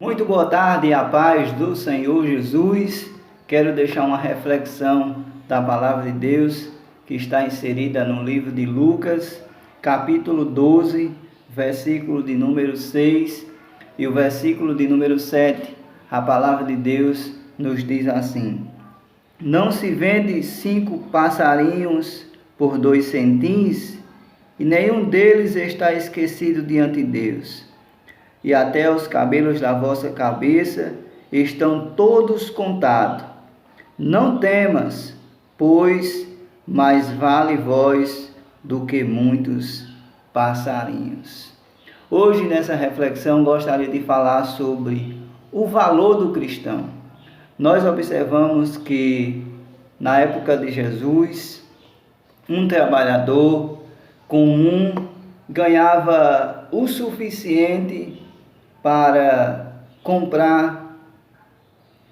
Muito boa tarde, a paz do Senhor Jesus. Quero deixar uma reflexão da palavra de Deus que está inserida no livro de Lucas, capítulo 12, versículo de número 6 e o versículo de número 7. A palavra de Deus nos diz assim: Não se vende 5 passarinhos por 2 centins, e nenhum deles está esquecido diante de Deus. E até os cabelos da vossa cabeça estão todos contados. Não temas, pois mais vale vós do que muitos passarinhos. Hoje, nessa reflexão, gostaria de falar sobre o valor do cristão. Nós observamos que, na época de Jesus, um trabalhador comum ganhava o suficiente para comprar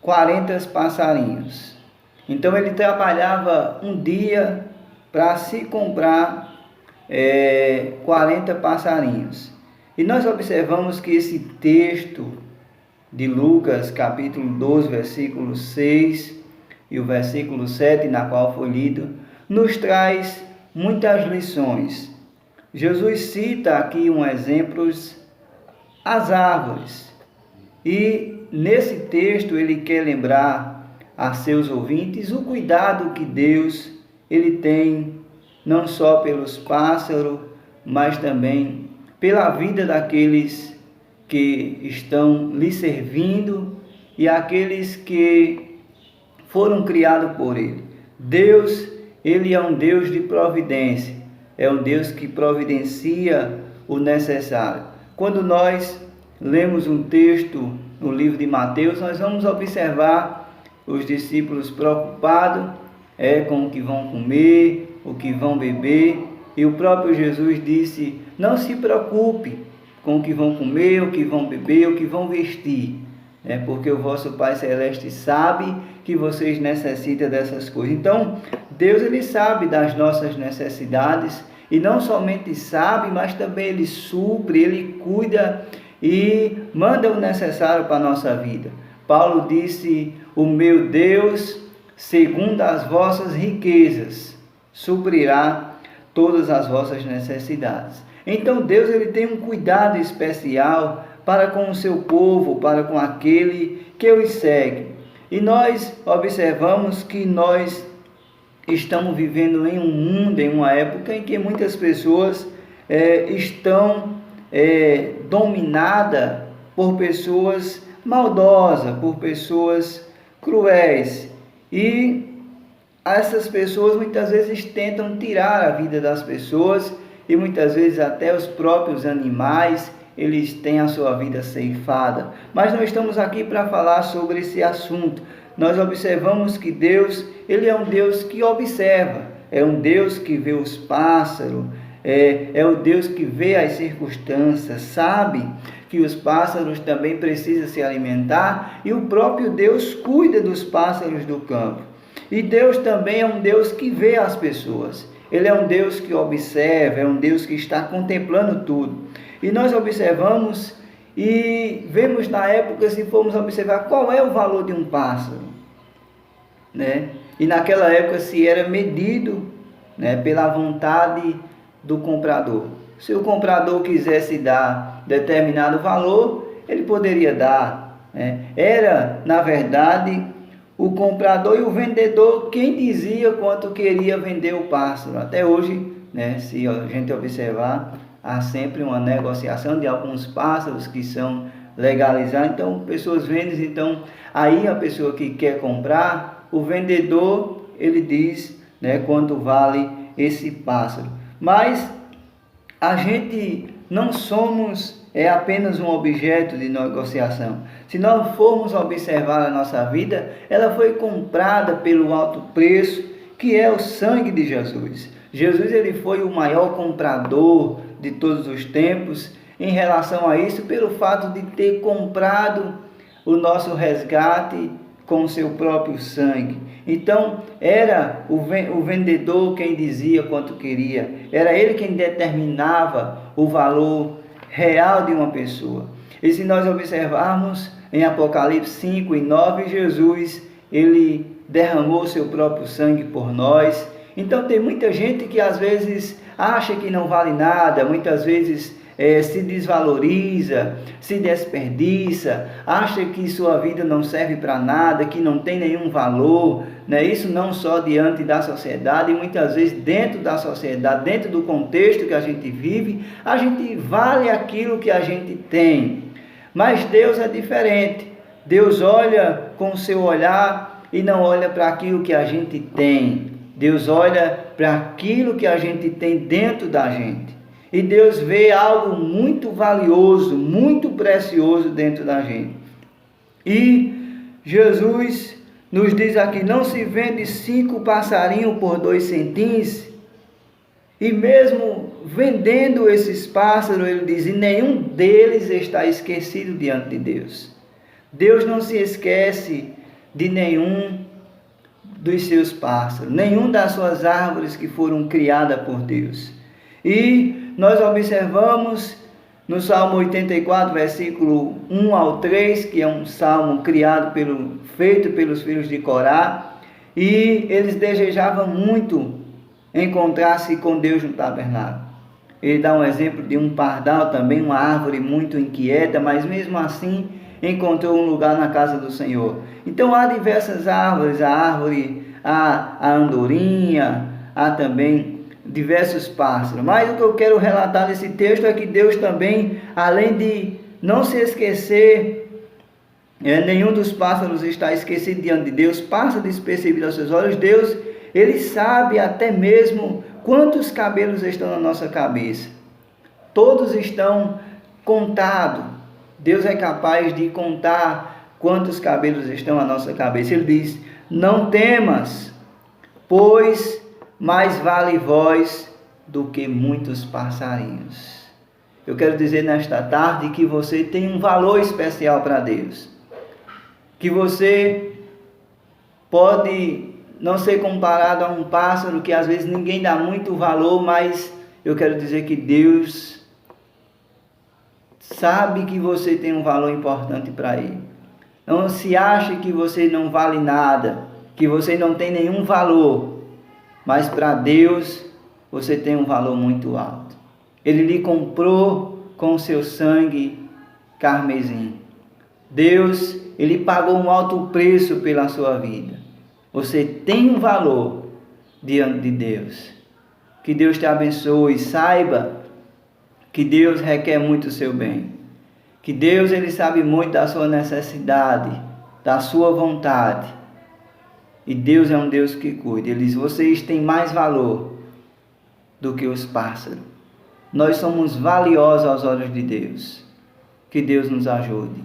40 passarinhos. Então ele trabalhava um dia para se comprar 40 passarinhos. E nós observamos que esse texto de Lucas, capítulo 12, versículo 6 e o versículo 7, na qual foi lido, nos traz muitas lições. Jesus cita aqui um exemplo, as árvores. E nesse texto ele quer lembrar a seus ouvintes o cuidado que Deus ele tem não só pelos pássaros, mas também pela vida daqueles que estão lhe servindo e aqueles que foram criados por ele. Deus, ele é um Deus de providência, é um Deus que providencia o necessário. Quando nós lemos um texto no livro de Mateus, nós vamos observar os discípulos preocupados com o que vão comer, o que vão beber, e o próprio Jesus disse: não se preocupe com o que vão comer, o que vão beber, o que vão vestir, porque o vosso Pai Celeste sabe que vocês necessitam dessas coisas. Então, Deus ele sabe das nossas necessidades, e não somente sabe, mas também ele supre, ele cuida e manda o necessário para a nossa vida. Paulo disse: o meu Deus, segundo as vossas riquezas, suprirá todas as vossas necessidades. Então Deus ele tem um cuidado especial para com o seu povo, para com aquele que os segue. E nós observamos que nós estamos vivendo em um mundo, em uma época em que muitas pessoas estão dominadas por pessoas maldosas, por pessoas cruéis. E essas pessoas muitas vezes tentam tirar a vida das pessoas, e muitas vezes até os próprios animais, eles têm a sua vida ceifada. Mas não estamos aqui para falar sobre esse assunto. Nós observamos que Deus, ele é um Deus que observa, é um Deus que vê os pássaros, é o Deus que vê as circunstâncias, sabe que os pássaros também precisam se alimentar, e o próprio Deus cuida dos pássaros do campo. E Deus também é um Deus que vê as pessoas. Ele é um Deus que observa, é um Deus que está contemplando tudo. E nós observamos e vemos na época, se formos observar, qual é o valor de um pássaro, E naquela época se era medido, pela vontade do comprador. Se o comprador quisesse dar determinado valor, ele poderia dar. Era, na verdade, o comprador e o vendedor quem dizia quanto queria vender o pássaro. Até hoje, se a gente observar, há sempre uma negociação de alguns pássaros que são legalizados. Então, pessoas vendem, então aí a pessoa que quer comprar, o vendedor, ele diz quanto vale esse pássaro. Mas a gente não somos apenas um objeto de negociação. Se nós formos observar a nossa vida, ela foi comprada pelo alto preço, que é o sangue de Jesus. Jesus ele foi o maior comprador de todos os tempos em relação a isso, pelo fato de ter comprado o nosso resgate com o seu próprio sangue. Então, era o vendedor quem dizia quanto queria, era ele quem determinava o valor real de uma pessoa. E se nós observarmos em Apocalipse 5 e 9, Jesus, ele derramou seu próprio sangue por nós. Então tem muita gente que às vezes acha que não vale nada, muitas vezes se desvaloriza, se desperdiça, acha que sua vida não serve para nada, que não tem nenhum valor, né? Isso não só diante da sociedade, e muitas vezes dentro da sociedade, dentro do contexto que a gente vive, a gente vale aquilo que a gente tem. Mas Deus é diferente. Deus olha com o seu olhar e não olha para aquilo que a gente tem. Deus olha para aquilo que a gente tem dentro da gente. E Deus vê algo muito valioso, muito precioso dentro da gente. E Jesus nos diz aqui: não se vende 5 passarinhos por 2 centins. E mesmo vendendo esses pássaros, ele diz, e nenhum deles está esquecido diante de Deus. Deus não se esquece de nenhum dos seus pássaros, nenhum das suas árvores que foram criadas por Deus. E nós observamos no Salmo 84, versículo 1 ao 3, que é um salmo feito pelos filhos de Corá, e eles desejavam muito encontrar-se com Deus no tabernáculo. Ele dá um exemplo de um pardal também, uma árvore muito inquieta, mas mesmo assim encontrou um lugar na casa do Senhor. Então há diversas árvores, a andorinha, há também diversos pássaros. Mas o que eu quero relatar nesse texto é que Deus também, além de não se esquecer, nenhum dos pássaros está esquecido diante de Deus, passa despercebido aos seus olhos. Deus, ele sabe até mesmo quantos cabelos estão na nossa cabeça. Todos estão contados. Deus é capaz de contar quantos cabelos estão na nossa cabeça. Ele diz, não temas, pois mais vale vós do que muitos passarinhos. Eu quero dizer nesta tarde que você tem um valor especial para Deus. Que você pode não ser comparado a um pássaro que às vezes ninguém dá muito valor, mas eu quero dizer que Deus sabe que você tem um valor importante para Ele. Não se ache que você não vale nada, que você não tem nenhum valor. Mas para Deus, você tem um valor muito alto. Ele lhe comprou com o seu sangue carmesim. Deus, Ele pagou um alto preço pela sua vida. Você tem um valor diante de Deus. Que Deus te abençoe. Saiba que Deus requer muito o seu bem. Que Deus, Ele sabe muito da sua necessidade, da sua vontade. E Deus é um Deus que cuida. Ele diz, vocês têm mais valor do que os pássaros. Nós somos valiosos aos olhos de Deus. Que Deus nos ajude.